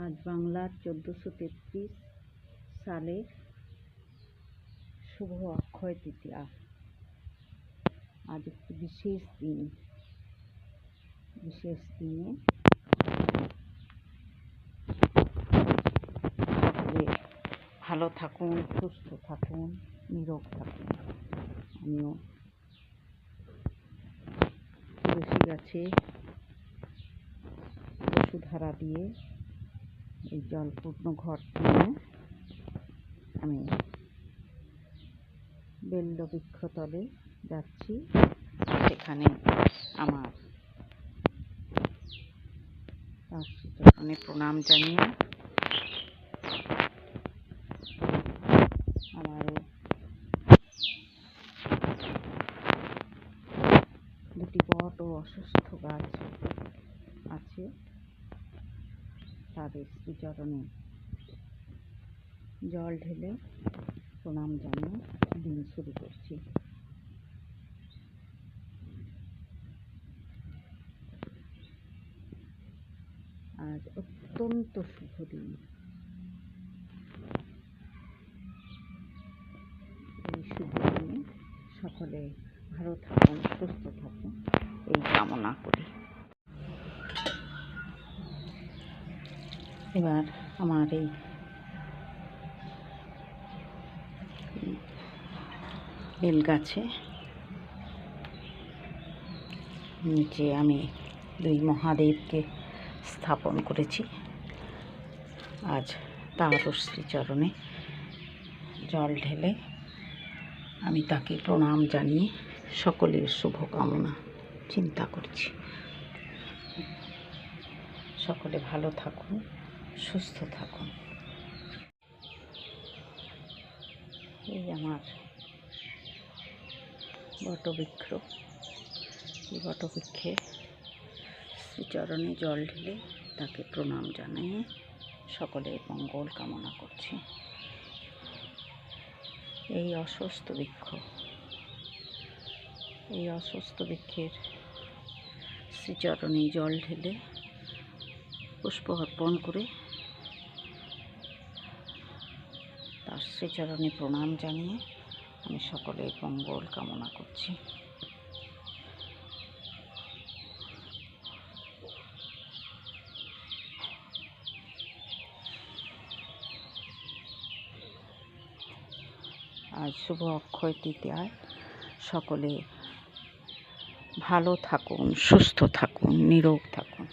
আজ বাংলার 1433 সালের শুভ অক্ষয় তৃতীয়া। আজ একটি বিশেষ দিনে সকলে ভালো থাকুন, সুস্থ থাকুন, নিরোগ থাকুন। আমিও তুলসী গাছে বসুধারা দিয়ে এই জলপূর্ণ ঘট নিয়ে আমি বেল্লবৃক্ষতলে যাচ্ছি। সেখানে আমার তার শ্রীচরণে প্রণাম জানিয়ে আমারও দুটি বট ও অসুস্থ গাছ আছে, তাদের শ্রীচরণে জল ঢেলে প্রণাম জানিয়ে দিন শুরু করছি। আজ অত্যন্ত শুভ দিন। এই শুভ দিনে সকলে ভালো থাকুন, সুস্থ থাকুন এই কামনা করি। এবার আমার এই বেল গাছে নিচে আমি দুই মহাদেবকে স্থাপন করেছি। আজ তাঁরও শ্রীচরণে জল ঢেলে আমি তাকে প্রণাম জানিয়ে সকলের শুভকামনা চিন্তা করছি। সকলে ভালো থাকুন, সুস্থ থাকুন। এই আমার বটবৃক্ষ, এই বটবৃক্ষে শ্রীচরণে জল ঢেলে তাকে প্রণাম জানিয়ে সকলের মঙ্গল কামনা করছি। এই অশ্বত্থ বৃক্ষের শ্রীচরণে জল ঢেলে পুষ্প অর্পণ করে তার শ্রীচরণে প্রণাম জানিয়ে আমি সকলের মঙ্গল কামনা করছি। আজ শুভ অক্ষয় তৃতীয়ায় সকলে ভালো থাকুন, সুস্থ থাকুন, নিরোগ থাকুন।